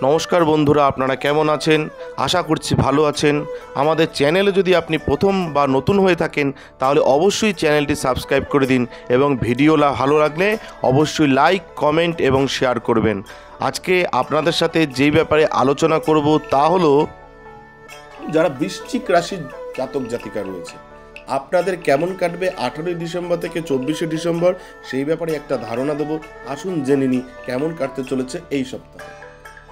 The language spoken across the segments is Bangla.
নমস্কার বন্ধুরা, আপনারা কেমন আছেন? আশা করছি ভালো আছেন। আমাদের চ্যানেলে যদি আপনি প্রথম বা নতুন হয়ে থাকেন তাহলে অবশ্যই চ্যানেলটি সাবস্ক্রাইব করে দিন এবং ভিডিও ভালো লাগলে অবশ্যই লাইক, কমেন্ট এবং শেয়ার করবেন। আজকে আপনাদের সাথে যেই ব্যাপারে আলোচনা করব তা হলো যারা বৃশ্চিক রাশির জাতক জাতিকা রয়েছে আপনাদের কেমন কাটবে 18ই ডিসেম্বর থেকে 24শে ডিসেম্বর, সেই ব্যাপারে একটা ধারণা দেব। আসুন জেনে নিই কেমন কাটতে চলেছে এই সপ্তাহে।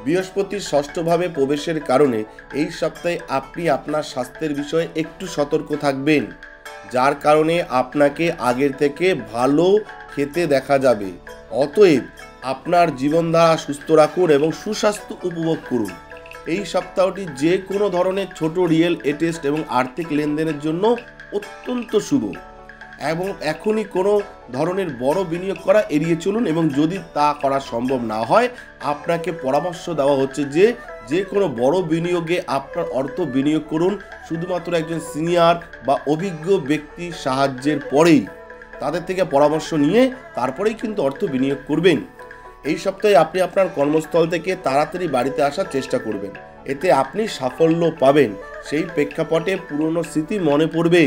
বৃহস্পতির ষষ্ঠভাবে প্রবেশের কারণে এই সপ্তাহে আপনি আপনার স্বাস্থ্যের বিষয়ে একটু সতর্ক থাকবেন, যার কারণে আপনাকে আগের থেকে ভালো খেতে দেখা যাবে। অতএব আপনার জীবনধারা সুস্থ রাখুন এবং সুস্বাস্থ্য উপভোগ করুন। এই সপ্তাহটি যে কোনো ধরনের ছোট রিয়েল এস্টেট এবং আর্থিক লেনদেনের জন্য অত্যন্ত শুভ এবং এখনই কোনো ধরনের বড় বিনিয়োগ করা এড়িয়ে চলুন, এবং যদি তা করা সম্ভব না হয় আপনাকে পরামর্শ দেওয়া হচ্ছে যে কোনো বড় বিনিয়োগে আপনার অর্থ বিনিয়োগ করুন শুধুমাত্র একজন সিনিয়র বা অভিজ্ঞ ব্যক্তির সাহায্যের পরেই, তাদের থেকে পরামর্শ নিয়ে তারপরেই কিন্তু অর্থ বিনিয়োগ করবেন। এই সপ্তাহে আপনি আপনার কর্মস্থল থেকে তাড়াতাড়ি বাড়িতে আসার চেষ্টা করবেন, এতে আপনি সাফল্য পাবেন। সেই প্রেক্ষাপটে পুরনো স্মৃতি মনে পড়বে।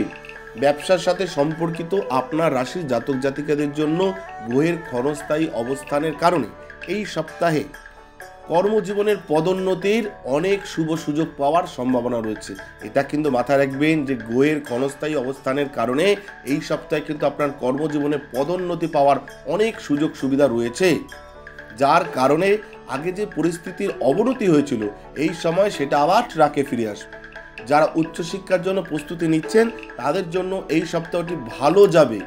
ব্যবসার সাথে সম্পর্কিত আপনার রাশির জাতক জাতিকাদের জন্য গ্রহের ক্ষণস্থায়ী অবস্থানের কারণে এই সপ্তাহে কর্মজীবনের পদোন্নতির অনেক শুভ সুযোগ পাওয়ার সম্ভাবনা রয়েছে। এটা কিন্তু মাথায় রাখবেন যে গ্রহের ক্ষণস্থায়ী অবস্থানের কারণে এই সপ্তাহে কিন্তু আপনার কর্মজীবনে পদোন্নতি পাওয়ার অনেক সুযোগ সুবিধা রয়েছে, যার কারণে আগে যে পরিস্থিতির অবনতি হয়েছিল এই সময় সেটা আবার ট্র্যাকে ফিরে আসবে। যারা উচ্চশিক্ষার জন্য প্রস্তুতি নিচ্ছেন তাদের জন্য এই সপ্তাহটি ভালো যাবে।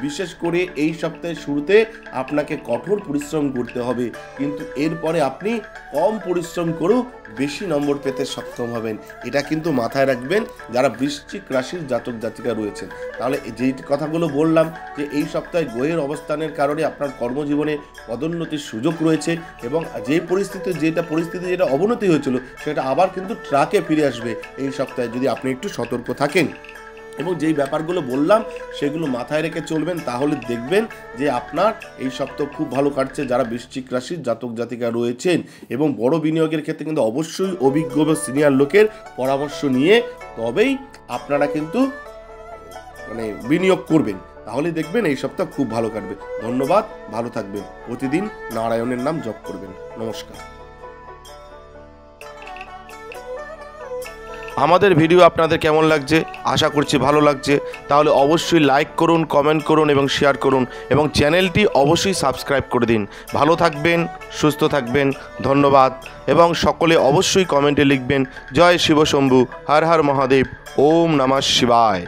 বিশেষ করে এই সপ্তাহের শুরুতে আপনাকে কঠোর পরিশ্রম করতে হবে, কিন্তু এরপরে আপনি কম পরিশ্রম করেও বেশি নম্বর পেতে সক্ষম হবেন। এটা কিন্তু মাথায় রাখবেন যারা বৃশ্চিক রাশির জাতক জাতিকা রয়েছেন। তাহলে যেই কথাগুলো বললাম যে এই সপ্তাহে গ্রহের অবস্থানের কারণে আপনার কর্মজীবনে পদোন্নতির সুযোগ রয়েছে এবং যে পরিস্থিতি যেটা অবনতি হয়েছিল সেটা আবার কিন্তু ট্র্যাকে ফিরে আসবে এই সপ্তাহে, যদি আপনি একটু সতর্ক থাকেন এবং যেই ব্যাপারগুলো বললাম সেগুলো মাথায় রেখে চলবেন, তাহলে দেখবেন যে আপনার এই সপ্তাহ খুব ভালো কাটছে। যারা বৃশ্চিক রাশির জাতক জাতিকা রয়েছেন এবং বড় বিনিয়োগের ক্ষেত্রে কিন্তু অবশ্যই অভিজ্ঞ বা সিনিয়র লোকের পরামর্শ নিয়ে তবেই আপনারা কিন্তু বিনিয়োগ করবেন, তাহলে দেখবেন এই সপ্তাহ খুব ভালো কাটবে। ধন্যবাদ, ভালো থাকবেন। প্রতিদিন নারায়ণের নাম জপ করবেন। নমস্কার। আমাদের ভিডিও আপনাদের কেমন লাগছে? আশা করছি ভালো লাগছে। তাহলে অবশ্যই লাইক করুন, কমেন্ট করুন এবং শেয়ার করুন এবং চ্যানেলটি অবশ্যই সাবস্ক্রাইব করে দিন। ভালো থাকবেন, সুস্থ থাকবেন। ধন্যবাদ এবং সকলে অবশ্যই কমেন্টে লিখবেন জয় শিব শম্ভু, হর হর মহাদেব, ওম নমঃ শিবায়।